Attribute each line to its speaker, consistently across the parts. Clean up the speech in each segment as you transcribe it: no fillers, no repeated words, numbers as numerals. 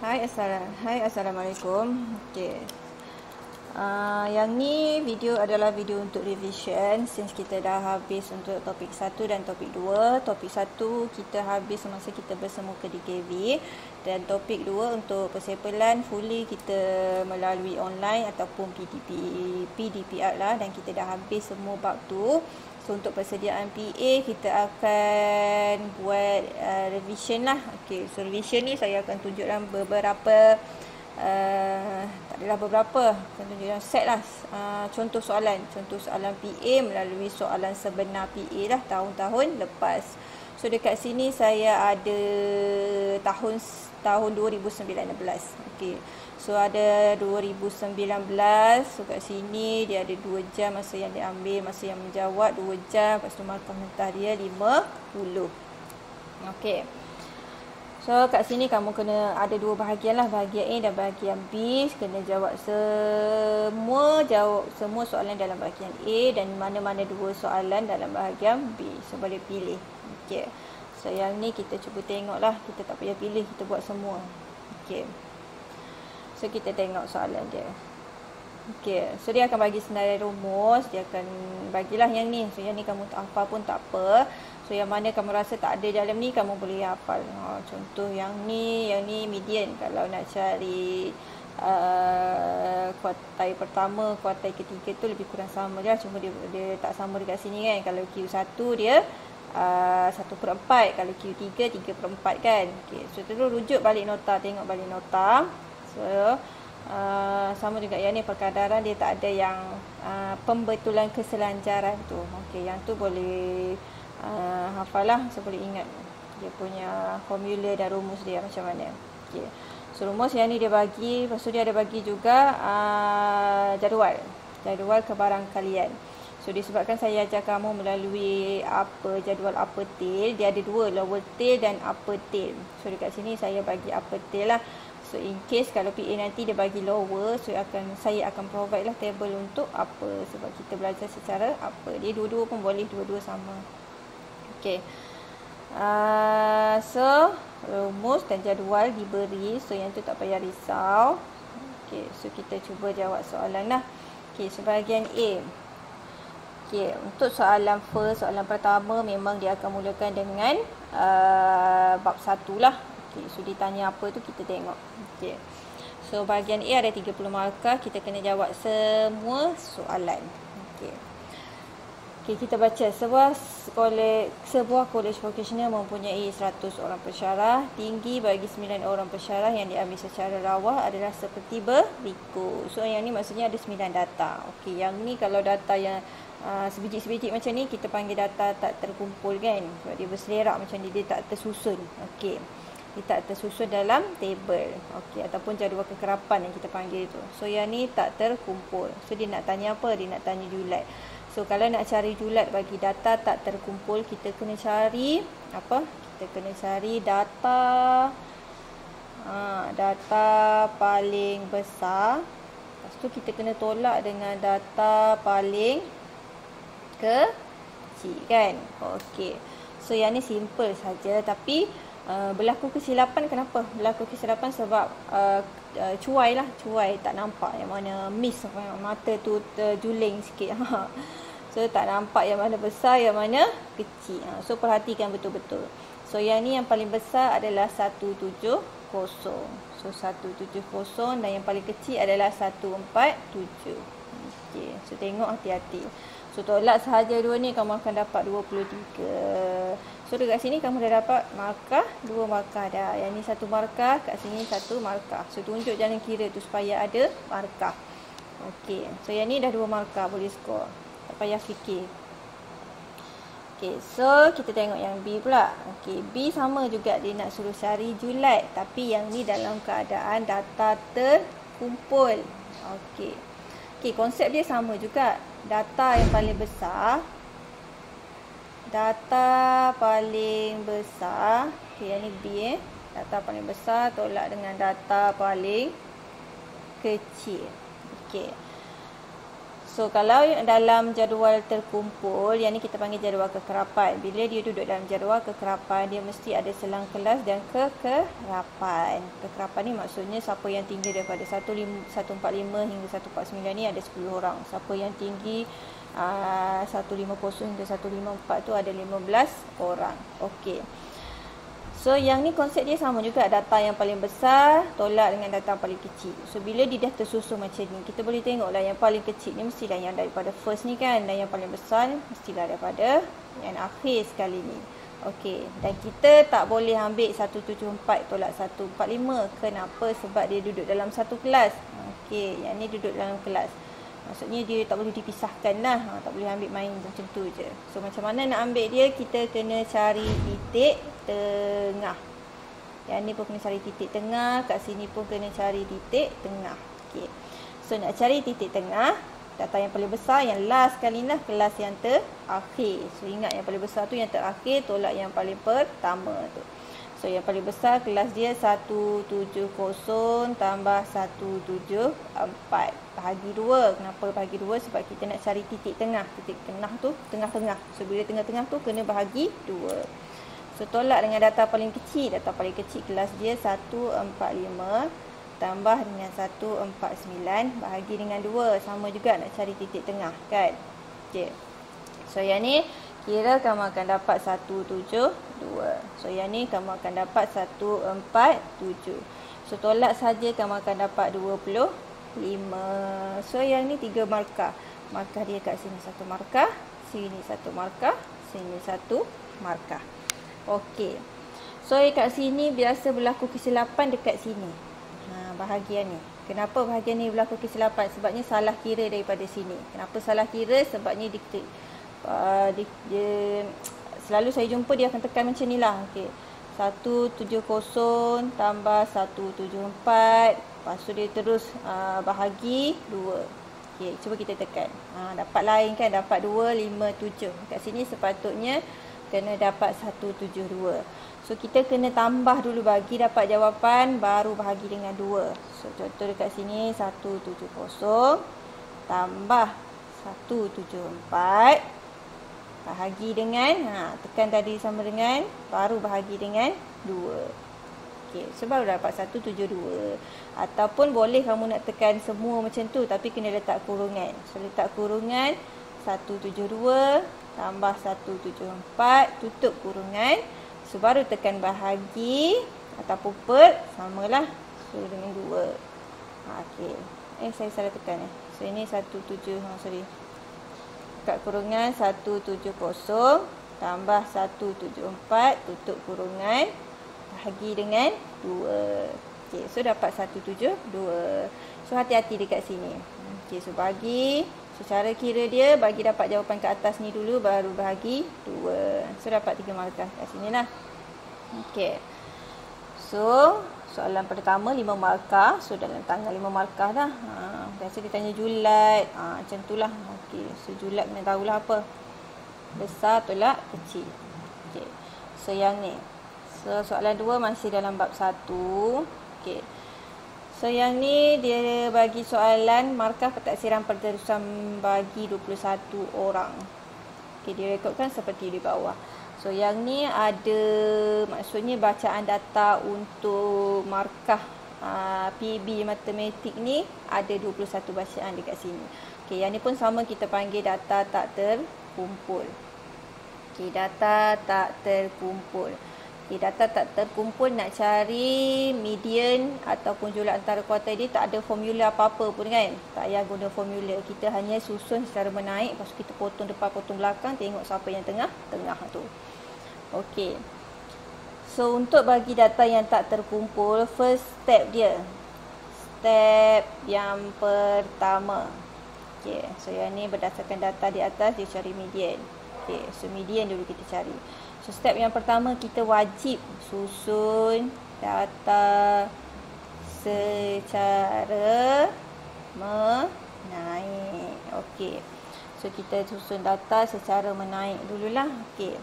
Speaker 1: Hai, Assalamualaikum. Okey. Yang ni video adalah video untuk revision since kita dah habis untuk topik 1 dan topik 2. Topik 1 kita habis semasa kita bersemuka di KV dan topik 2 untuk persepelan fully kita melalui online ataupun PDPR lah, dan kita dah habis semua bab tu. So untuk persediaan PA kita akan buat revision lah. Okey, so revision ni saya akan tunjukkan beberapa tak adalah beberapa, akan tunjukkan set lah contoh soalan PA melalui soalan sebenar PA lah tahun-tahun lepas. So dekat sini saya ada tahun 2019. Okey. So ada 2019. So kat sini dia ada 2 jam masa yang diambil, masa yang menjawab 2 jam. Lepas tu markah mentah dia 50. Okey. So kat sini kamu kena ada 2 bahagian lah, bahagian A dan bahagian B. Kena jawab semua soalan dalam bahagian A dan mana-mana 2 soalan dalam bahagian B. So boleh pilih. Okey. So yang ni kita cuba tengok lah, kita tak payah pilih, kita buat semua. Okey. So kita tengok soalan dia. Okey, so dia akan bagi senarai rumus, dia akan bagilah yang ni. So yang ni kamu tak hafal pun tak apa. So yang mana kamu rasa tak ada dalam ni kamu boleh hafal. Contoh yang ni median. Kalau nak cari kuartil pertama, kuartil ketiga tu lebih kurang sama je lah. Cuma dia tak sama dekat sini kan. Kalau Q1 dia 1/4, kalau Q3 3/4 kan. Okey, so terus rujuk balik nota, tengok balik nota. So sama juga yang ni perkadaran dia tak ada yang pembetulan keselancaran tu. Okey, yang tu boleh hafal lah, so boleh ingat dia punya formula dan rumus dia macam mana. Okey. So rumus yang ni dia bagi, lepas tu dia ada bagi juga jadual kebarangkalian. So disebabkan saya ajar kamu melalui jadual upper tail, dia ada 2, lower tail dan upper tail. So dekat sini saya bagi upper tail lah. So in case kalau PA nanti dia bagi lower, so saya akan provide lah table untuk upper, sebab kita belajar secara upper. Dia dua-dua pun boleh, dua-dua sama. Okey. So rumus dan jadual diberi, so yang tu tak payah risau. Okey, so kita cuba jawab soalan lah. Okey, so bahagian A. Okey, untuk soalan pertama memang dia akan mulakan dengan bab 1 lah. Okay, so ditanya apa tu kita tengok. Okay. So bahagian A ada 30 markah, kita kena jawab semua soalan. Okay. Okay, kita baca sebuah kolej vocational mempunyai 100 orang pensyarah. Tinggi bagi 9 orang pensyarah yang diambil secara rawah adalah seperti berikut. So yang ni maksudnya ada 9 data. Okey, yang ni kalau data yang sebiji-sebiji macam ni kita panggil data tak terkumpul kan. Sebab dia berselerak macam ni, dia tak tersusun. Okey. Dia tak tersusun dalam table. Okey, ataupun jadual kekerapan yang kita panggil tu. So yang ni tak terkumpul. So dia nak tanya apa? Dia nak tanya julat. So kalau nak cari julat bagi data tak terkumpul, kita kena cari apa? Kita kena cari data paling besar. Lepas tu kita kena tolak dengan data paling kecil kan. Okey. So yang ni simple saja, tapi berlaku kesilapan. Kenapa berlaku kesilapan? Sebab cuai tak nampak, yang mana miss, mata tu terjuling sikit. So tak nampak yang mana besar, yang mana kecil. So perhatikan betul-betul. So yang ni yang paling besar adalah 170. So 170 dan yang paling kecil adalah 147. Okey, so tengok hati-hati. So tolak sahaja dua ni kamu akan dapat 23. So dekat sini kamu dah dapat markah, 2 markah dah. Yang ni 1 markah, kat sini 1 markah. So tunjuk jalan kira tu supaya ada markah. Okey, so yang ni dah 2 markah, boleh skor. Tak payah fikir. Okey, so kita tengok yang B pula. Okey, B sama juga, dia nak suruh cari julat, tapi yang ni dalam keadaan data terkumpul. Okey. Okey, konsep dia sama juga. Data yang paling besar. Okey, yang ni B Data paling besar tolak dengan data paling kecil. Okey. So kalau dalam jadual terkumpul, yang ni kita panggil jadual kekerapan. Bila dia duduk dalam jadual kekerapan, dia mesti ada selang kelas dan kekerapan. Kekerapan ni maksudnya siapa yang tinggi daripada 145 hingga 149 ni ada 10 orang. Siapa yang tinggi 150 hingga 154 tu ada 15 orang. Okey. So yang ni konsep dia sama juga, data yang paling besar tolak dengan data yang paling kecil. So bila dia dah tersusun macam ni, kita boleh tengoklah yang paling kecil ni mestilah yang daripada first ni kan, dan yang paling besar mestilah daripada yang akhir sekali ni. Okey, dan kita tak boleh ambil 174 tolak 145. Kenapa? Sebab dia duduk dalam satu kelas. Okey, yang ni duduk dalam kelas. Maksudnya dia tak boleh dipisahkan lah. Tak boleh ambil main macam tu je. So macam mana nak ambil dia? Kita kena cari titik tengah. Yang ni pun kena cari titik tengah. Kat sini pun kena cari titik tengah. Okay. So nak cari titik tengah, data yang paling besar, yang last kali lah, kelas yang terakhir. So ingat yang paling besar tu yang terakhir tolak yang paling pertama tu. So yang paling besar kelas dia 170 tambah 174. Bahagi 2. Kenapa bahagi 2? Sebab kita nak cari titik tengah. Titik tengah tu tengah-tengah. So bila tengah-tengah tu kena bahagi 2. So tolak dengan data paling kecil. Data paling kecil kelas dia 145 tambah dengan 149 bahagi dengan 2. Sama juga nak cari titik tengah kan. Okay. So yang ni kira kamu akan dapat 172. So yang ni kamu akan dapat 147. So tolak saja kamu akan dapat 25. So yang ni 3 markah. Markah dia kat sini 1 markah, sini 1 markah, sini 1 markah. Okey. So kat sini biasa berlaku kesilapan dekat sini. Bahagian ni. Kenapa bahagian ni berlaku kesilapan? Sebabnya salah kira daripada sini. Kenapa salah kira? Sebabnya dia selalu saya jumpa dia akan tekan macam ni lah. Okay. 170 tambah 174. Lepas tu dia terus bahagi 2. Okay, cuba kita tekan. Dapat lain kan? Dapat 257. Kat sini sepatutnya kena dapat 172. So kita kena tambah dulu bagi dapat jawapan, baru bahagi dengan 2. So contoh dekat sini 170 tambah 174 bahagi dengan, tekan tadi sama dengan, baru bahagi dengan 2. Okey, so baru dapat 172. Ataupun boleh kamu nak tekan semua macam tu, tapi kena letak kurungan. So letak kurungan 172 tambah 174, tutup kurungan. So baru tekan bahagi ataupun per, samalah. So dengan 2. Okey. Saya salah tekan . So ini 17, sorry. Kat kurungan 170 tambah 174, tutup kurungan, bahagi dengan 2. Okey, so dapat 172. So hati-hati dekat sini. Okey, so bagi, so cara kira dia bagi dapat jawapan ke atas ni dulu, baru bahagi 2. So dapat 3 markah kat sini lah. Okey. So soalan pertama 5 markah. So dalam tangan 5 markah dah. Biasa dia tanya julat. Macam tu lah. Okey. So julat kena tahulah apa. Besar tolak kecil. Okey. So yang ni. So soalan 2 masih dalam bab 1. Okey. So yang ni dia bagi soalan markah pentaksiran penterusan bagi 21 orang. Okey, dia rekodkan seperti di bawah. So yang ni ada, maksudnya bacaan data untuk markah PB matematik ni ada 21 bacaan dekat sini. Okey, yang ni pun sama, kita panggil data tak terkumpul. Okey, data tak terkumpul. Okey, data tak terkumpul nak cari median ataupun julat antara kuartil dia, tak ada formula apa-apa pun kan. Tak payah guna formula. Kita hanya susun secara menaik, lepas tu kita potong depan, potong belakang, tengok siapa yang tengah tu. Okey. So untuk bagi data yang tak terkumpul, first step dia. Step yang pertama. Okey, so yang ni berdasarkan data di atas dia cari median. Okey, so median dulu kita cari. So step yang pertama, kita wajib susun data secara menaik. Okey. So kita susun data secara menaik dululah. Okey.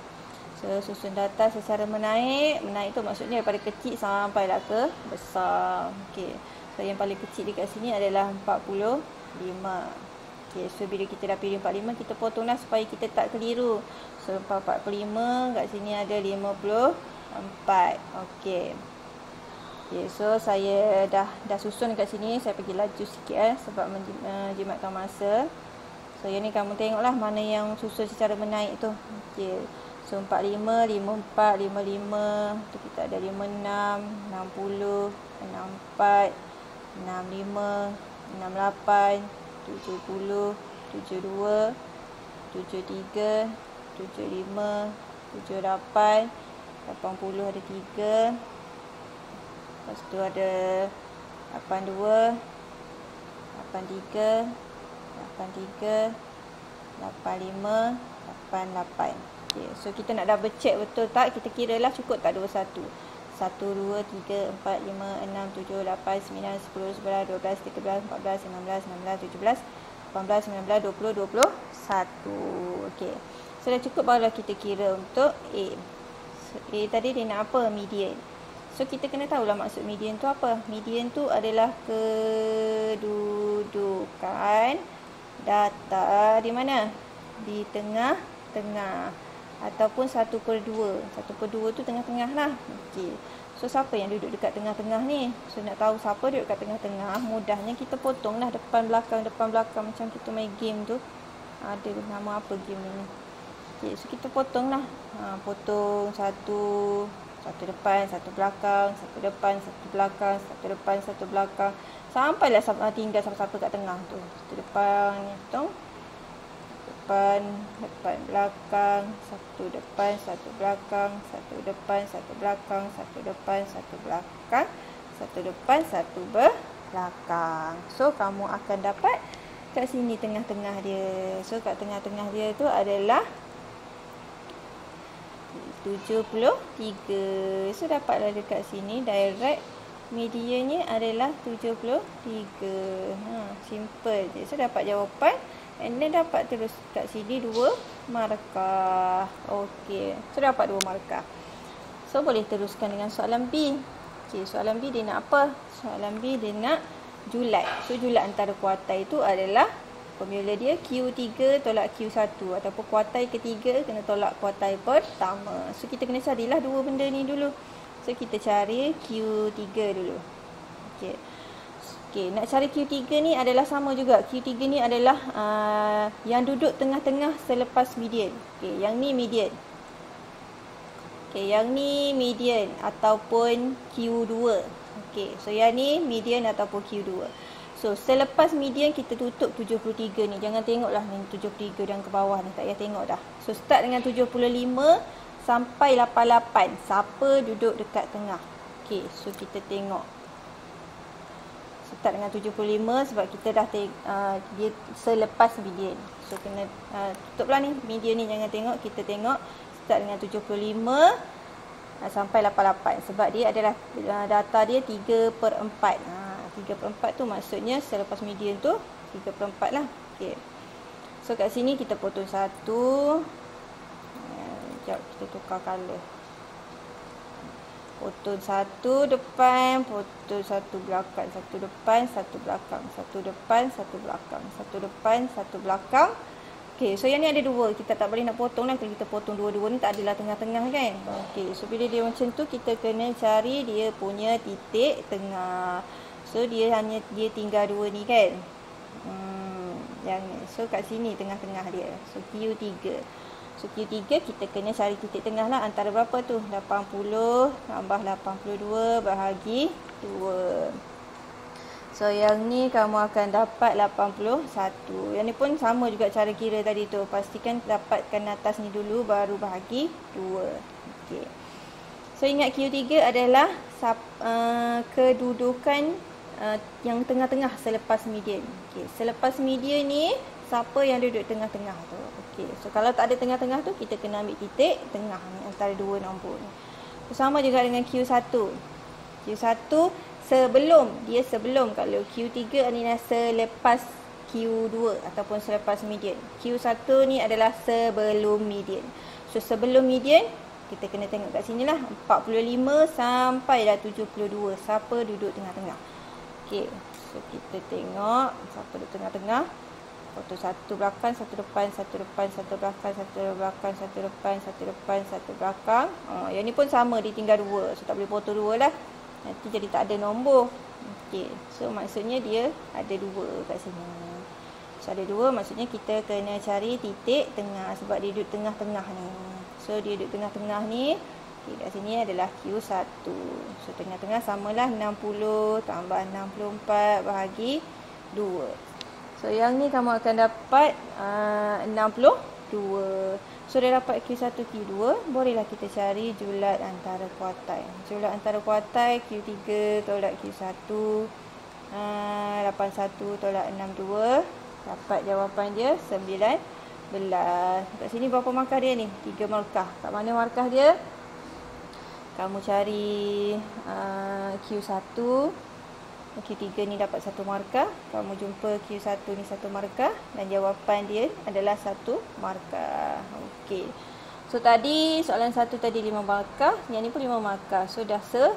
Speaker 1: So susun data secara menaik. Menaik tu maksudnya daripada kecil sampailah ke besar. Okey. So yang paling kecil dekat sini adalah 45. Okey, so bila kita dah pilih 45, kita potonglah supaya kita tak keliru. So 45, kat sini ada 54. Okey. Okey, so saya dah susun kat sini. Saya pergi laju sikit sebab menjimatkan masa. So yang ni kamu tengoklah mana yang susun secara menaik tu. Okey. So 45, 54, 55. Tu kita ada 56, 60, 64, 65, 68. 70, 72, 73, 75, 78, 80 ada 3. Lepas tu ada 82, 83, 83, 85, 88. Okay, so kita nak double check betul tak? Kita kira lah cukup tak 21. 1, 2, 3, 4, 5, 6, 7, 8, 9, 10, 11, 12, 13, 14, 15, 16, 17, 18, 19, 20, 21. Okey. So dah cukup, barulah kita kira untuk A. So, A tadi dia nak apa? Median. So kita kena tahulah maksud median tu apa. Median tu adalah kedudukan data di mana? Di tengah-tengah. Ataupun 1/2. 1/2 tu tengah-tengah lah. Okey. So siapa yang duduk dekat tengah-tengah ni? So nak tahu siapa duduk dekat tengah-tengah, mudahnya kita potonglah depan belakang macam kita main game tu. Ada nama apa game ni? Okey, so kita potonglah. Potong satu depan, satu belakang, satu depan, satu belakang, satu depan, satu belakang. Sampailah tinggal siapa-siapa kat tengah tu. Satu depan, hitung. Depan, belakang, satu depan, satu belakang, satu depan, satu belakang, satu depan, satu belakang, satu depan, satu belakang. So kamu akan dapat kat sini tengah-tengah dia. So kat tengah-tengah dia tu adalah 73. So dapatlah dekat sini direct mediannya adalah 73. Simple je. So dapat jawapan. And then dapat terus kat sini 2 markah. Okey. So dapat 2 markah. So boleh teruskan dengan soalan B. Okey, soalan B dia nak apa? Soalan B dia nak julat. So julat antara kuartai itu adalah formula dia Q3 tolak Q1 ataupun kuartai ketiga kena tolak kuartai pertama. So kita kena carilah dua benda ni dulu. So kita cari Q3 dulu. Okey. Okey, nak cari Q3 ni adalah sama juga. Q3 ni adalah yang duduk tengah-tengah selepas median. Okey, yang ni median. Okey, yang ni median ataupun Q2. Okey, so yang ni median ataupun Q2. So, selepas median kita tutup 73 ni. Jangan tengoklah ni 73 yang ke bawah ni. Tak payah tengok dah. So, start dengan 75 sampai 88. Siapa duduk dekat tengah? Okey, so kita tengok. Start dengan 75 sebab kita dah dia selepas median. So kena tutuplah ni median ni, jangan tengok, kita tengok start dengan 75 sampai 88 sebab dia adalah data dia 3/4. 3/4 tu maksudnya selepas median tu 3/4 lah. Okey. So kat sini kita potong satu. Sekejap kita tukar color. Potong satu depan, potong satu belakang, satu depan, satu belakang, satu depan, satu belakang, satu depan, satu belakang. Okey, so yang ni ada dua. Kita tak boleh nak potong lah. Kalau kita potong dua-dua ni tak adalah tengah-tengah kan. Okey, so bila dia macam tu kita kena cari dia punya titik tengah. So dia tinggal dua ni kan. Yang ni. So kat sini tengah-tengah dia. So Q3. So Q3 kita kena cari titik tengah lah. Antara berapa tu? 80 tambah 82 bahagi 2. So yang ni kamu akan dapat 81. Yang ni pun sama juga cara kira tadi tu. Pastikan dapatkan atas ni dulu baru bahagi 2. Okey. So ingat Q3 adalah kedudukan yang tengah-tengah selepas median. Okey, selepas median ni siapa yang duduk tengah-tengah tu. Okey, so kalau tak ada tengah-tengah tu kita kena ambil titik tengah ni antara dua nombor ni. So, sama juga dengan Q1. Q1 sebelum kalau Q3 adalah selepas Q2 ataupun selepas median. Q1 ni adalah sebelum median. So sebelum median kita kena tengok kat sini lah 45 sampai dah 72 siapa duduk tengah-tengah. Okey, so kita tengok siapa duduk tengah-tengah. Potong satu belakang, satu depan, satu depan, satu belakang, satu belakang, satu depan, satu depan, satu belakang. Yang ni pun sama, dia tinggal 2. So tak boleh potong 2 lah. Nanti jadi tak ada nombor. Okey. So maksudnya dia ada 2 kat sini. So ada 2, maksudnya kita kena cari titik tengah sebab dia duduk tengah-tengah ni. So dia duduk tengah-tengah ni. Okey, kat sini adalah Q1. So tengah-tengah samalah 60 tambah 64 bahagi 2. So yang ni kamu akan dapat 62. So dah dapat Q1, Q2. Bolehlah kita cari julat antara kuartai. Julat antara kuartai Q3 tolak Q1. 81 tolak 62. Dapat jawapan dia 19. Kat sini berapa markah dia ni? 3 markah. Kat mana markah dia? Kamu cari Q1. Q3 ni dapat 1 markah. Kamu jumpa Q1 ni 1 markah. Dan jawapan dia adalah 1 markah. Okey. So tadi soalan 1 tadi 5 markah. Yang ni pun 5 markah. So dah 10.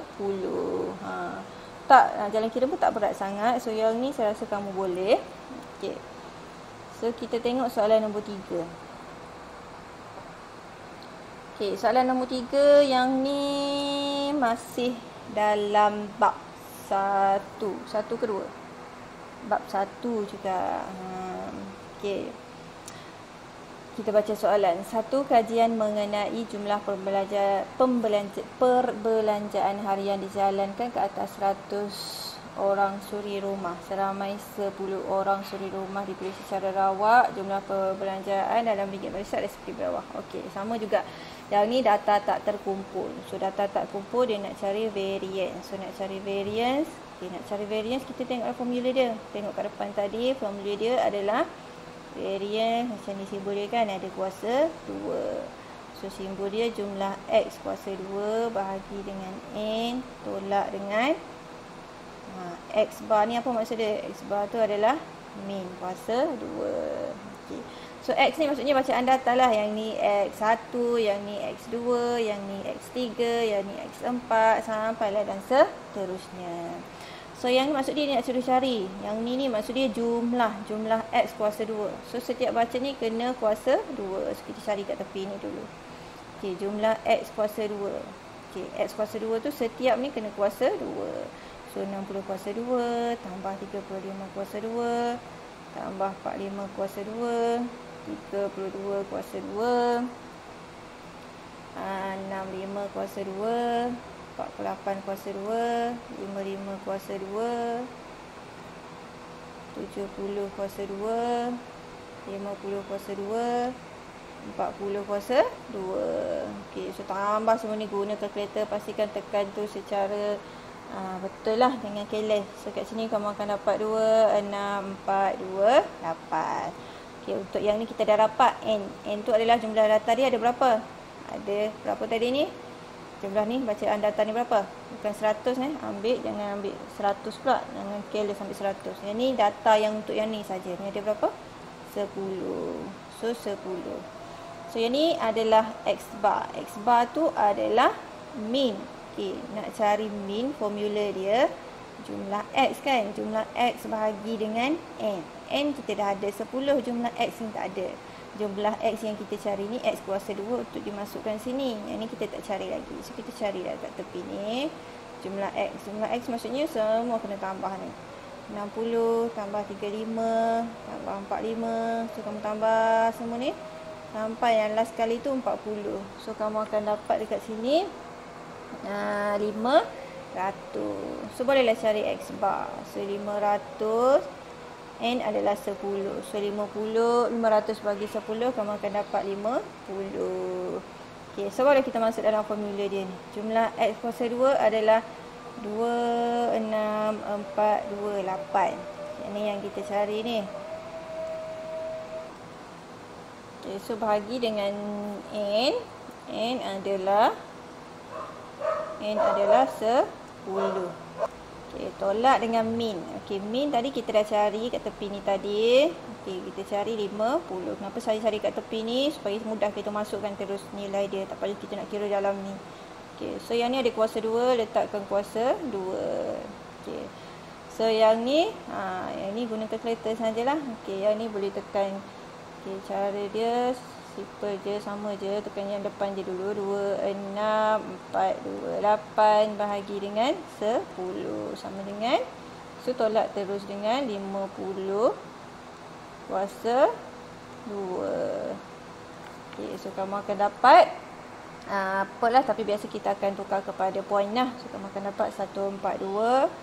Speaker 1: Jalan kira pun tak berat sangat. So yang ni saya rasa kamu boleh. Okey. So kita tengok soalan nombor 3. Okey, soalan nombor 3 yang ni masih dalam bab 1 ke 2? Bab 1 juga. Okey. Kita baca soalan. 1. Kajian mengenai jumlah perbelanjaan harian dijalankan ke atas 100 orang suri rumah. Seramai 10 orang suri rumah dipilih secara rawak. Jumlah perbelanjaan dalam ringgit Malaysia ada seperti bawah. Okey, sama juga. Yang ni data tak terkumpul. So data tak kumpul, dia nak cari variance. So nak cari variance. Okay, nak cari variance, kita tengok formula dia. Tengok kat depan tadi, formula dia adalah variance. Macam ni simbol dia kan, ada kuasa 2. So simbol dia jumlah X kuasa 2 bahagi dengan N tolak dengan X bar ni apa maksud dia? X bar tu adalah min kuasa 2. Okay. So X ni maksudnya bacaan data lah. Yang ni X1, yang ni X2, yang ni X3, yang ni X4 sampailah dan seterusnya. So yang ni maksud dia nak suruh cari. Yang ni maksud dia jumlah X kuasa 2. So setiap baca ni kena kuasa 2. So kita cari kat tepi ni dulu. Okey, jumlah X kuasa 2. Okey, X kuasa 2 tu setiap ni kena kuasa 2. So 60 kuasa 2 tambah 35 kuasa 2 tambah 45 kuasa 2, 32 kuasa 2, 65 kuasa 2, 48 kuasa 2, 55 kuasa 2, 70 kuasa 2, 50 kuasa 2, 40 kuasa 2. Okey, so tambah semua ni guna kalkulator. Pastikan tekan tu secara betul lah dengan keles. So kat sini kamu akan dapat 2, 6, 4, 2, 8. Okey, untuk yang ni kita dah dapat N. N tu adalah jumlah data dia ada berapa? Ada berapa tadi ni? Jumlah ni, bacaan data ni berapa? Bukan 100 jangan ambil 100 pula. Jangan keles ambil 100. Yang ni data yang untuk yang ni saja. Ni ada berapa? 10. So 10. So yang ni adalah X bar. X bar tu adalah min. Okey, nak cari min, formula dia jumlah X kan. Jumlah X bahagi dengan N. N kita dah ada 10, jumlah X ni tak ada. Jumlah X yang kita cari ni X kuasa 2 untuk dimasukkan sini. Yang ni kita tak cari lagi. So kita cari dah kat tepi ni. Jumlah X. Jumlah X maksudnya semua kena tambah ni. 60 tambah 35 tambah 45. So kamu tambah semua ni sampai yang last kali tu 40. So kamu akan dapat dekat sini 500. So bolehlah cari X bar. So 500, N adalah 10. So 500 bagi 10, kamu akan dapat 50. Okay, so boleh kita masuk dalam formula dia ni. Jumlah X kuasa 2 adalah 2, 6, 4, 2, 8. Yang ni yang kita cari ni. Okay, so bahagi dengan N. N adalah 10. Okey, tolak dengan min. Okey, min tadi kita dah cari kat tepi ni tadi. Okey, kita cari 50. Kenapa saya cari kat tepi ni? Supaya mudah kita masukkan terus nilai dia. Tak payah kita nak kira dalam ni. Okey, so yang ni ada kuasa 2, letakkan kuasa 2. Okey. So yang ni guna kalkulator sajalah. Okey, yang ni boleh tekan. Okey, cara dia simple je, sama je. Tekan yang depan je dulu. 26,428 bahagi dengan 10 sama dengan, so tolak terus dengan 50 kuasa 2. Okey, so kamu akan dapat apalah, tapi biasa kita akan tukar kepada poin lah. So kamu akan dapat 142.8.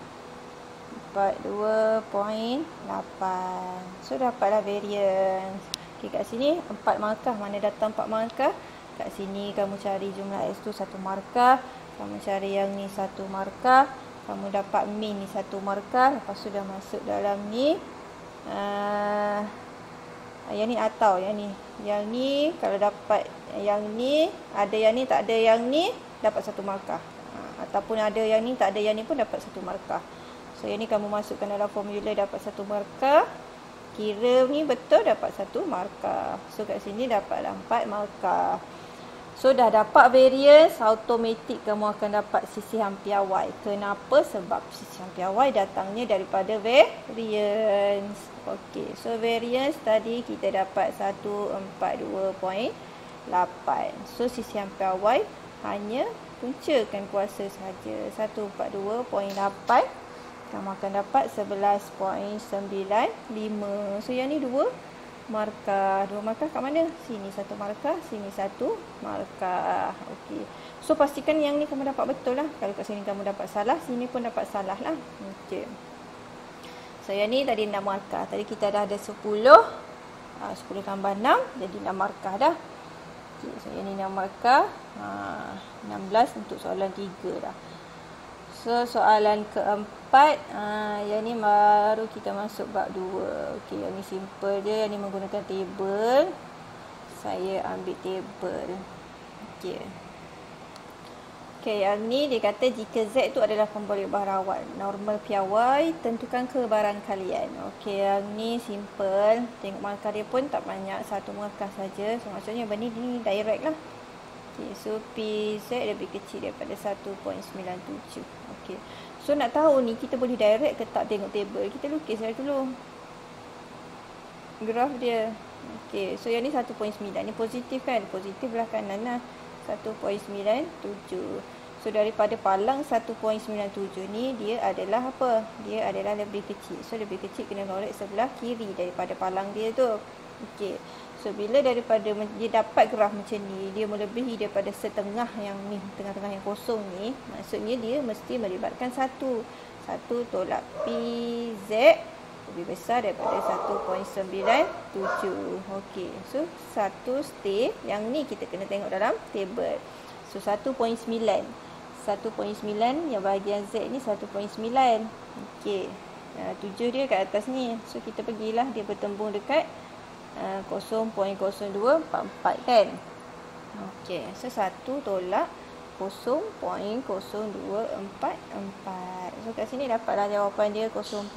Speaker 1: So dapatlah variance. Okey, kat sini 4 markah. Mana datang 4 markah? Kat sini kamu cari jumlah X tu 1 markah. Kamu cari yang ni 1 markah. Kamu dapat min ni 1 markah. Lepas tu dah masuk dalam ni. Yang ni atau yang ni. Yang ni kalau dapat yang ni, ada yang ni tak ada yang ni, dapat 1 markah. Ataupun ada yang ni tak ada yang ni pun dapat 1 markah. So yang ni kamu masukkan dalam formula dapat 1 markah. Kira ni betul dapat 1 markah. So kat sini dapatlah 4 markah. So dah dapat variance, automatik kamu akan dapat sisihan piawai. Kenapa? Sebab sisihan piawai datangnya daripada variance. Okey, so variance tadi kita dapat 142.8. So sisihan piawai hanya puncakan kuasa saja. 142.8. Kamu akan dapat 11.95. So yang ni 2 markah. 2 markah kat mana? Sini 1 markah, sini 1 markah. Okey. So pastikan yang ni kamu dapat betul lah. Kalau kat sini kamu dapat salah, sini pun dapat salah lah. Okey. So yang ni tadi 6 markah. Tadi kita dah ada 10. 10 tambah 6 jadi 6 markah dah. Okey, so yang ni 6 markah. 16 untuk soalan 3 dah. So soalan keempat, yang ni baru kita masuk bab 2. Okey, yang ni simple je. Yang ni menggunakan table. Saya ambil table. Okey. Okey, yang ni dia kata jika Z tu adalah pemboleh baharawat normal piawai, tentukan kebaran kalian. Okey, yang ni simple. Tengok markah dia pun tak banyak, 1 markah saja. So maksudnya benda ni direct lah. Okey, so PZ lebih kecil daripada 1.97. Okey. So nak tahu ni kita boleh direct ke tak tengok table. Kita lukis dulu graf dia. Okey, so yang ni 1.9. Ni positif kan? Positif belah kanan lah. 1.97. So daripada palang 1.97 ni dia adalah apa? Dia adalah lebih kecil. So lebih kecil kena korek sebelah kiri daripada palang dia tu. Okey. So bila daripada dia dapat graf macam ni, dia melebihi daripada setengah yang ni, tengah-tengah yang kosong ni, maksudnya dia mesti melibatkan 1 tolak PZ lebih besar daripada 1.97. Okey, so 1 stay. Yang ni kita kena tengok dalam table. So 1.9 yang bahagian Z ni 1.9. Okey, 7 dia kat atas ni. So kita pergilah, dia bertembung dekat 0.0244 kan. Okey, so 1 tolak 0.0244. So kat sini dapatlah jawapan dia 0.9756.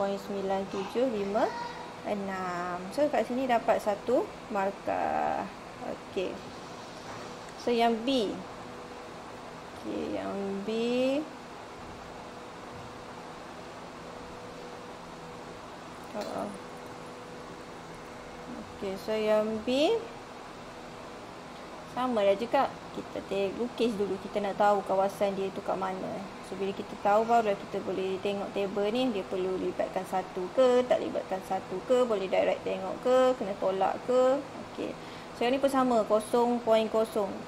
Speaker 1: So kat sini dapat 1 markah. Okey. So yang B. Okey, yang B Okey, so yang B sama dah juga. Kita lukis dulu. Kita nak tahu kawasan dia tu kat mana. So bila kita tahu barulah kita boleh tengok table ni. Dia perlu libatkan 1 ke, tak libatkan 1 ke, boleh direct tengok ke, kena tolak ke. Okey. So yang ni pun sama, 0.0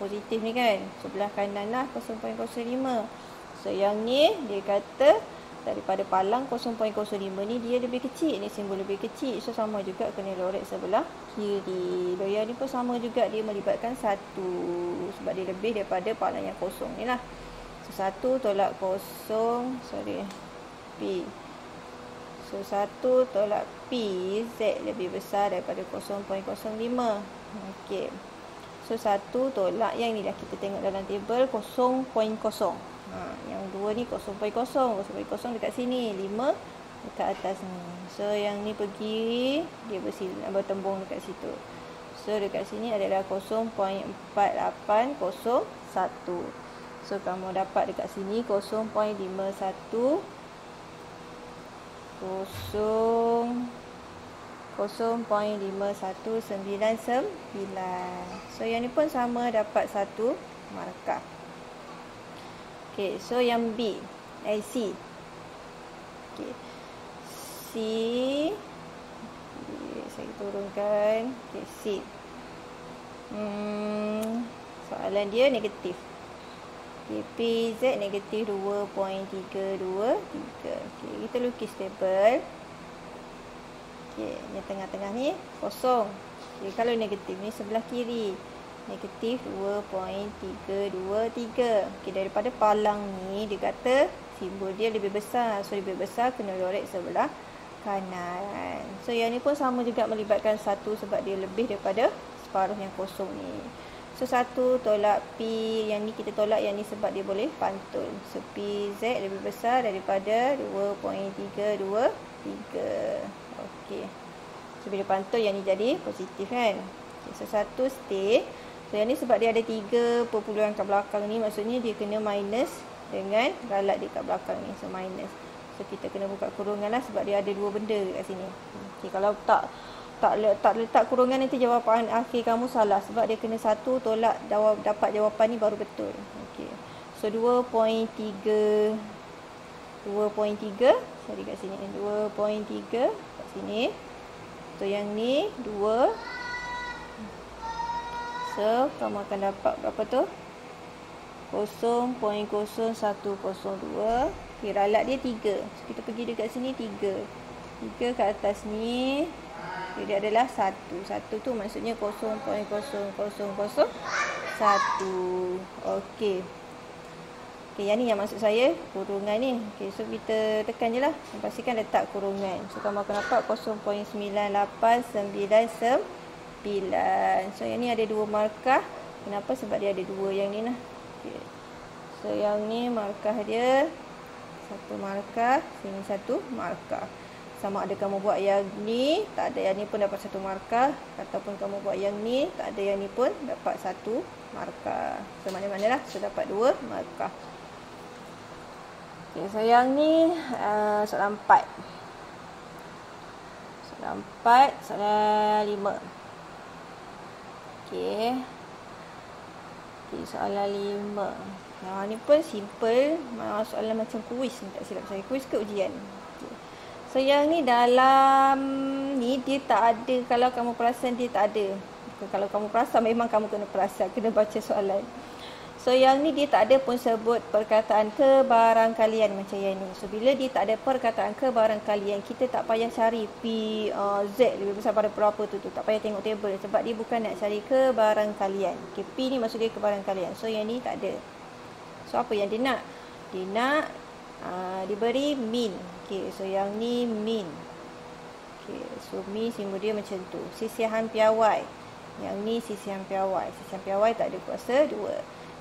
Speaker 1: positif ni kan. Sebelah kanan lah 0.05. So yang ni dia kata daripada palang 0.05 ni dia lebih kecil. Ni simbol lebih kecil. So sama juga kena lorek sebelah kiri. Yang ni pun sama juga, dia melibatkan 1 sebab dia lebih daripada palang yang kosong ni lah. So 1 tolak 0 P. So 1 tolak P Z lebih besar daripada 0.05. Okey. So 1 tolak yang ni dah kita tengok dalam table 0.0. Yang 2 ni 0.0 dekat sini, 5 dekat atas ni. So yang ni pergi, dia bertembung dekat situ. So dekat sini adalah 0.4801. So kamu dapat dekat sini 0.51 0.5199. So yang ni pun sama, dapat 1 markah. Okey, so yang B, C. Okey. C, saya turunkan. Okey, C. Soalan dia negatif. Okay, PZ negatif 2.323. Okay, kita lukis tabel. Okay, yang tengah-tengah ni kosong. Okay, kalau negatif ni sebelah kiri. Negatif 2.323. Okay, daripada palang ni dia kata simbol dia lebih besar. So lebih besar kena lorek sebelah kanan. So yang ni pun sama juga melibatkan 1 sebab dia lebih daripada separuh yang kosong ni. So 1 tolak P, yang ni kita tolak yang ni sebab dia boleh pantun. So PZ lebih besar daripada 2.323. Okey. So bila pantun yang ni jadi positif kan. Okay, so 1 stay. So yang ni sebab dia ada 3 perpuluhan kat belakang ni, maksudnya dia kena minus dengan ralat dia kat belakang ni. So minus. So kita kena buka kurungan lah sebab dia ada 2 benda kat sini. Okey, kalau tak letak kurungan, nanti jawapan akhir kamu salah sebab dia kena 1 tolak dapat jawapan ni baru betul. Okey. So 2.3 sorry kat sini 2.3 kat sini. So yang ni 2. So kamu akan dapat berapa tu? 0.0102. Okey, ralat dia 3. So kita pergi dekat sini 3 kat atas ni. Dia adalah 1. 1 tu maksudnya 0.0001. Okey. Okey, yang ni yang maksud saya kurungan ni. Okey, so kita tekan je lah. Pastikan letak kurungan. So kamu akan dapat 0.9899. So yang ni ada 2 markah. Kenapa? Sebab dia ada 2 yang ni lah. Okey. So yang ni markah dia 1 markah, sini 1 markah. Sama ada kamu buat yang ni, tak ada yang ni pun dapat 1 markah. Ataupun kamu buat yang ni, tak ada yang ni pun dapat 1 markah. So mana-mana lah, so dapat 2 markah. Okay, so yang ni soalan 4. Soalan 4, soalan 5. Okay. Okay, soalan 5. Yang ni pun simple. Soalan macam kuis ni, tak silap saya. Kuis ke ujian? So yang ni dalam ni dia tak ada. Kalau kamu perasan dia tak ada. Kalau kamu perasan memang kamu kena perasan, kena baca soalan. So yang ni dia tak ada pun sebut perkataan kebarangkalian macam yang ni. So bila dia tak ada perkataan kebarangkalian, kita tak payah cari P, Z lebih besar pada berapa tu. Tak payah tengok table sebab dia bukan nak cari kebarangkalian. Okay, P ni maksud dia kebarangkalian. So yang ni tak ada. So apa yang dia nak? Dia nak diberi min. Okey, so yang ni min. Okey, so min simbol dia macam tu. Sisihan piawai. Yang ni sisihan piawai. Sisihan piawai tak ada kuasa 2.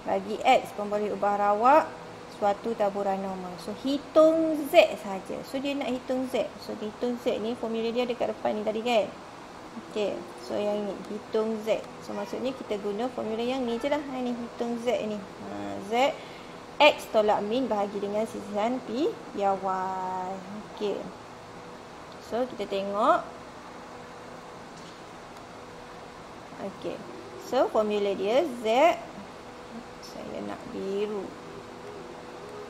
Speaker 1: Bagi X pun boleh ubah rawak suatu taburan normal. So hitung Z saja. So dia nak hitung Z. So hitung Z ni formula dia dekat depan ni tadi kan. Okey, so yang ni hitung Z. So maksudnya kita guna formula yang ni je lah. Ni hitung Z ni. Z X tolak min bahagi dengan sisihan piawai. Okey. So kita tengok. Okey. So formula dia Z, saya nak biru.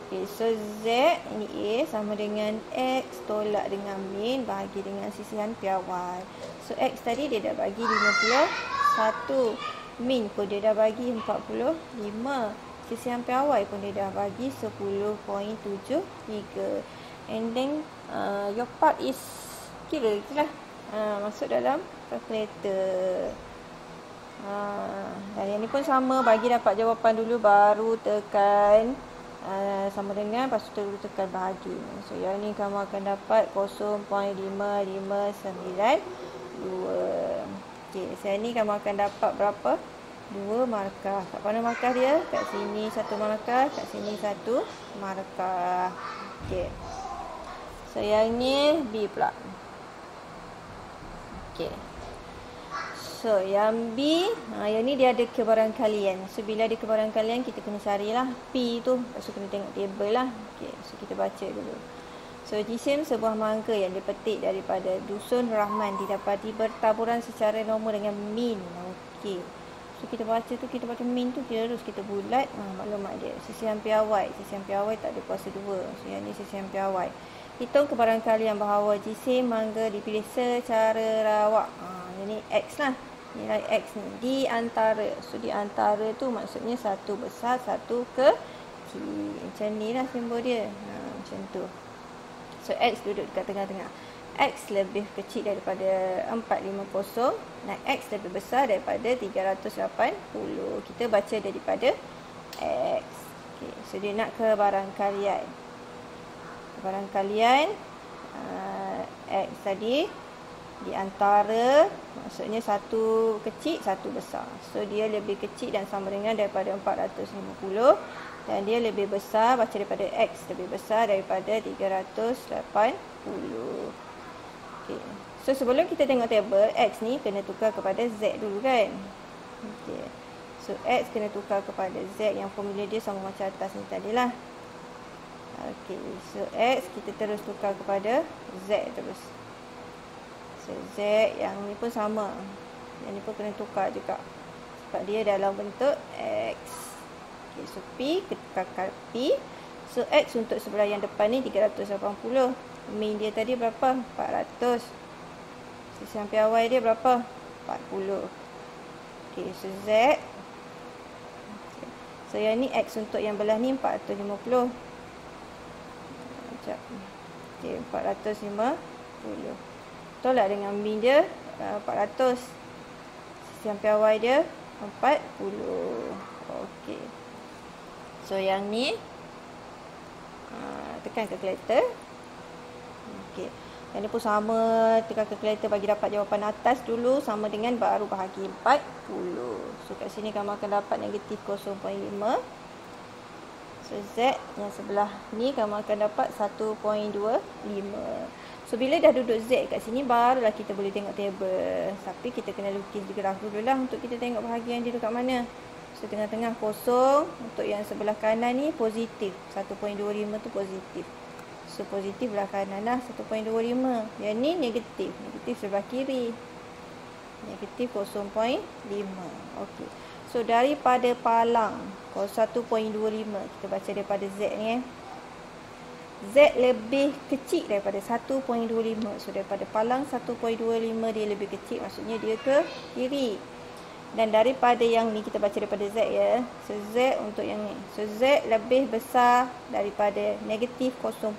Speaker 1: Okey, so Z ini A sama dengan X tolak dengan min bahagi dengan sisihan piawai. So X tadi dia dah bagi 51. Min pun dia dah bagi 45. Sisihan piawai pun dia dah bagi 10.73. And then your part is kira je lah. Masuk dalam kalkulator. Dan yang ni pun sama, bagi dapat jawapan dulu baru tekan sama dengan, lepas tu tekan bahagi. So yang ni kamu akan dapat 0.5592. Okay, saya ni kamu akan dapat berapa? 2 markah. Kat mana markah dia? Kat sini 1 markah, kat sini 1 markah. Okey. So yang ni B pula. Okey. So yang B, yang ni dia ada kebarangkalian. So bila ada kebarangkalian kita kena carilah P tu. Lepas tu kena tengok table lah. Okey, so kita baca dulu. So, jisim sebuah mangga yang dipetik daripada Dusun Rahman didapati bertaburan secara normal dengan min. Okey. So, kita baca min tu terus kita bulat maklumat dia. Sisihan piawai. Sisihan piawai tak ada kuasa 2. So, yang ni sisihan piawai. Hitung kebarangkalian bahawa jisim mangga dipilih secara rawak. Ini X lah. Nilai X ni. Di antara. So, di antara tu maksudnya satu besar, satu kecil. Macam ni lah simbol dia. Macam tu. So, X duduk dekat tengah-tengah. X lebih kecil daripada 450 dan X lebih besar daripada 380. Kita baca daripada X. Okay. So, dia nak kebarangkalian. Kebarangkalian X tadi di antara, maksudnya satu kecil, satu besar. So, dia lebih kecil dan sama dengan daripada 450 dan dia lebih besar, baca daripada X lebih besar daripada 380. Okay. So, sebelum kita tengok tabel, X ni kena tukar kepada Z dulu kan. Okay. So, X kena tukar kepada Z yang formula dia sama macam atas ni tadilah. Okay. So, X kita terus tukar kepada Z terus. So, Z yang ni pun sama. Yang ni pun kena tukar juga. Sebab dia dalam bentuk X. Okay. So, P kita tukarkan P. So, X untuk sebelah yang depan ni 380. Min dia tadi berapa? 400. Sisihan piawai dia berapa? 40. Okey, so Z. So yang ni X untuk yang belah ni 450. Sekejap. Okey, 450. Tolak dengan min dia 400. Sisihan piawai dia 40. Okey. So yang ni tekan calculator. Okey. Yang ni pun sama, tekan calculator bagi dapat jawapan atas dulu sama dengan baru bahagi 40. So kat sini kamu akan dapat negatif 0.5. So Z yang sebelah ni kamu akan dapat 1.25. So bila dah duduk Z kat sini barulah kita boleh tengok tabel. Tapi kita kena lukis di graf dululah untuk kita tengok bahagian dia dekat mana. So tengah-tengah kosong, untuk yang sebelah kanan ni positif. 1.25 tu positif. So, positif belah kanan lah 1.25. Yang ni negatif. Negatif sebelah kiri. Negatif 0.5. Okey. So, daripada palang 1.25. Kita baca daripada Z ni. Z lebih kecil daripada 1.25. So, daripada palang 1.25 dia lebih kecil. Maksudnya dia ke kiri. Dan daripada yang ni kita baca daripada Z ya. So Z untuk yang ni. So Z lebih besar daripada negatif 0.5.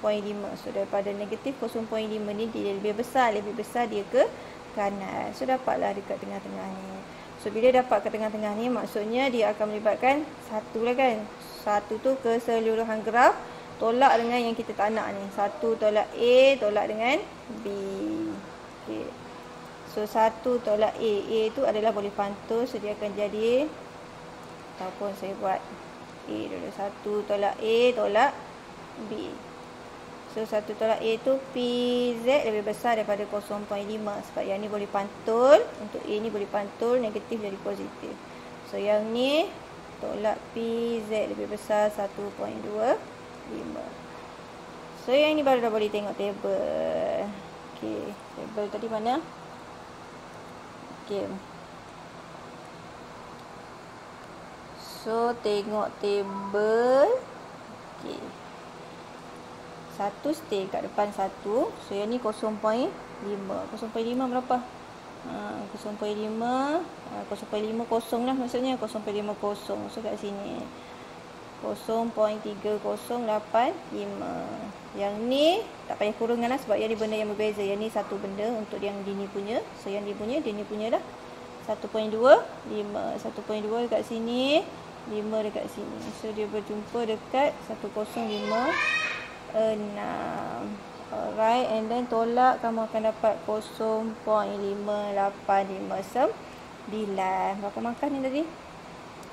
Speaker 1: So daripada negatif 0.5 ni dia lebih besar dia ke kanan. So dapatlah dekat tengah-tengah ni. So bila dapat ke tengah-tengah ni maksudnya dia akan melibatkan satu lah kan. Satu tu keseluruhan graf tolak dengan yang kita tak nak ni. Satu tolak A tolak dengan B. Okey. So, 1 tolak A. A tu adalah boleh pantun. So, dia akan jadi. Ataupun saya buat A dulu. 1 tolak A tolak B. So, 1 tolak A tu PZ lebih besar daripada 0.5. Sebab yang ni boleh pantul. Untuk A ni boleh pantul. Negatif jadi positif. So, yang ni tolak PZ lebih besar 1.25. So, yang ni baru dah boleh tengok tabel. Okey. Tabel tadi mana? Okay. So, tengok tabel. Okay. Satu stay kat depan satu. So, yang ni 0.5. 0.5 berapa? 0.5. 0.5 kosong lah maksudnya. 0.5 kosong. So, kat sini. 0.3085. Yang ni tak payah kurungan lah sebab yang ni benda yang berbeza. Yang ni satu benda untuk yang dia ni punya. So yang dia punya dah 1.25. 1.2 dekat sini, 5 dekat sini. So dia berjumpa dekat 1056. Alright, and then tolak kamu akan dapat 0.5859. Berapa markah ni tadi?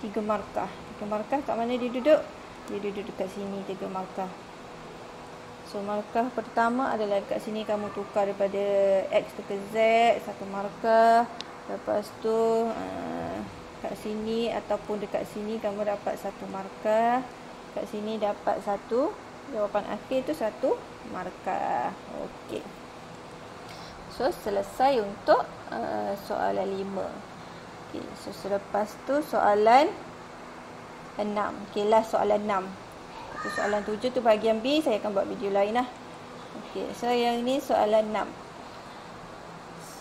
Speaker 1: 3 markah. 3 markah kat mana dia duduk? Dia duduk dekat sini 3 markah. So markah pertama adalah dekat sini kamu tukar daripada X tu ke Z 1 markah. Lepas tu kat sini ataupun dekat sini kamu dapat 1 markah. Kat sini dapat 1 Jawapan akhir tu 1 markah. Okey. So selesai untuk soalan 5. Okey, so selepas tu soalan 6. Okey, last soalan 6. Soalan 7 tu bahagian B, saya akan buat video lain lah. Okey, so yang ni soalan 6.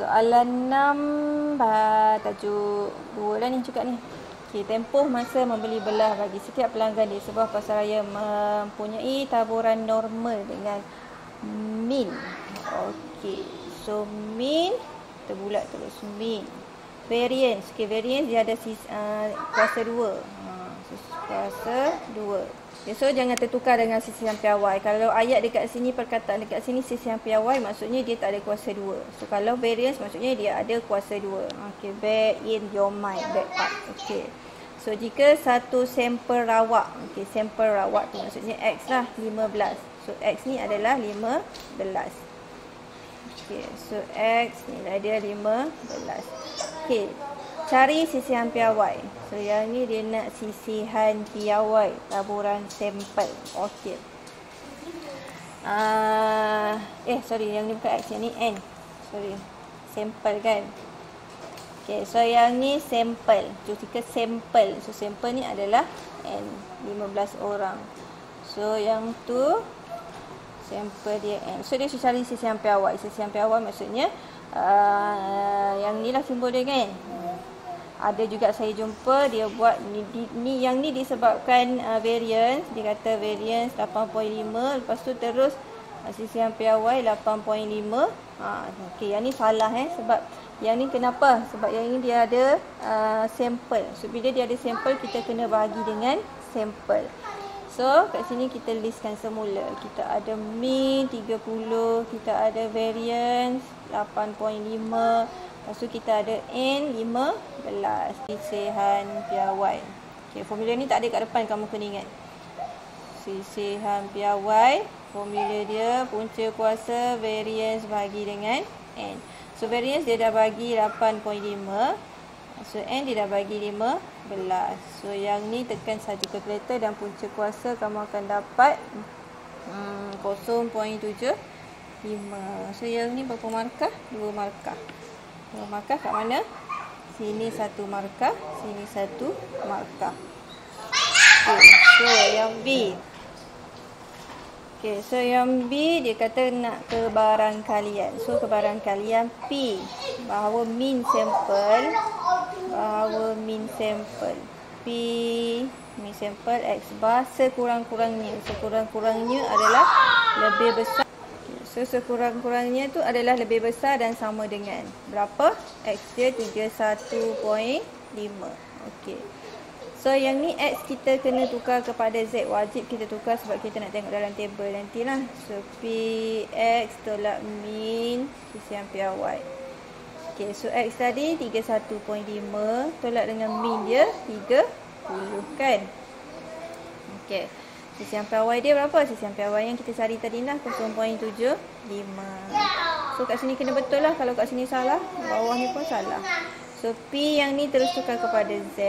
Speaker 1: Soalan 6 tajuk 2 dah ni juga ni. Okey, tempoh masa membeli belah bagi setiap pelanggan di sebuah pasaraya mempunyai taburan normal dengan min. Okey, so min kita bulat terus min. Variance, okey, variance dia ada kuasa 2. Kuasa 2. Okay, so jangan tertukar dengan sisihan piawai. Kalau ayat dekat sini, perkataan dekat sini sisihan piawai, maksudnya dia tak ada kuasa 2. So kalau variance maksudnya dia ada kuasa 2. Okey, bear in your mind that part. Okey. So jika satu sampel rawak, okey, sampel rawak tu maksudnya X lah, 15. So X ni adalah 15. Okey, so X nilai dia 15. Okey. Cari sisihan piawai. So yang ni dia nak sisihan piawai, taburan sampel. Okey. Sorry, yang ni bukan X, yang ni N. Sorry. Sampel kan. Okey, so yang ni sampel. Jika sampel. So sampel ni adalah N, 15 orang. So yang tu sampel dia N. So dia cari sisihan piawai. Sisihan piawai maksudnya yang ni lah simbol dia kan. Ada juga saya jumpa dia buat ni yang ni disebabkan variance. Dia kata variance 8.5. Lepas tu terus sisihan piawai 8.5. Okey, yang ni salah sebab yang ni kenapa? Sebab yang ni dia ada sampel. So bila dia ada sampel, kita kena bahagi dengan sampel. So kat sini kita listkan semula. Kita ada min 30, kita ada variance 8.5. Lepas tu kita ada N 15. Sisihan piawai. Okay, formula ni tak ada kat depan, kamu kena ingat. Sisihan piawai, formula dia punca kuasa variance bahagi dengan N. So variance dia dah bagi 8.5. So N dia dah bagi 15. So yang ni tekan satu kalkulator dan punca kuasa kamu akan dapat 0.75. So yang ni berapa markah? 2 markah. 2 markah kat mana? Sini 1 markah, sini 1 markah. Okay, so yang B. Okay, so yang B dia kata nak kebarangkalian. So kebarangkalian P, bahawa min sampel, P min sampel X bar sekurang-kurangnya. Sekurang-kurangnya adalah lebih besar. So sekurang-kurangnya tu adalah lebih besar dan sama dengan berapa? X dia 31.5. Okey. So yang ni X kita kena tukar kepada Z. Wajib kita tukar sebab kita nak tengok dalam table nantilah. So PX tolak min sisihan piawai. Okey, so X tadi 31.5 tolak dengan min dia 30 kan. Okey. Sisihan piawai dia berapa? Sisihan piawai yang kita cari tadi lah 0.75. So kat sini kena betul lah. Kalau kat sini salah, bawah ni pun salah. So P yang ni terus tukar kepada Z.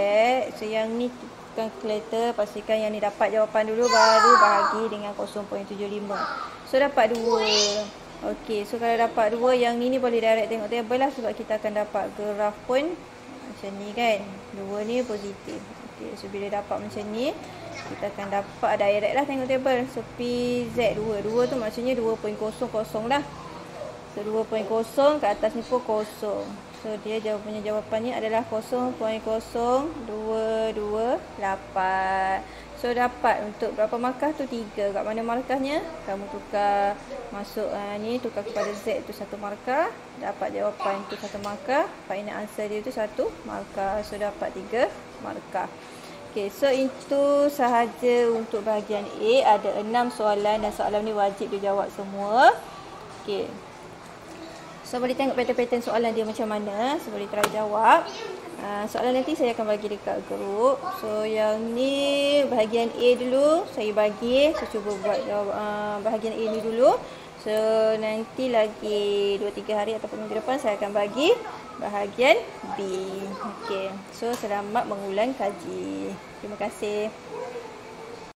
Speaker 1: So yang ni kalkulator, pastikan yang ni dapat jawapan dulu, baru bahagi dengan 0.75. So dapat 2. Okey, so kalau dapat 2, yang ni boleh direct tengok table lah, sebab kita akan dapat graf pun macam ni kan. 2 ni positif. Okey, so bila dapat macam ni, kita akan dapat direct lah tengok table. So PZ2. 2 tu maksudnya 2.00 lah. So 2.0 ke atas ni pun kosong. So dia jawapannya adalah 0.0228. So dapat untuk berapa markah tu? 3. Kat mana markahnya? Kamu tukar masuk ni, tukar kepada Z tu 1 markah. Dapat jawapan tu 1 markah. Final answer dia tu 1 markah. So dapat 3 markah. Okay, so itu sahaja untuk bahagian A. Ada 6 soalan dan soalan ni wajib dijawab semua. Okay. So boleh tengok pattern-pattern soalan dia macam mana. So boleh try jawab. Soalan nanti saya akan bagi dekat grup. So yang ni bahagian A dulu saya bagi. Saya cuba buat bahagian A ni dulu. So nanti lagi 2-3 hari ataupun minggu depan saya akan bagi bahagian B. Okey. So selamat mengulang kaji. Terima kasih.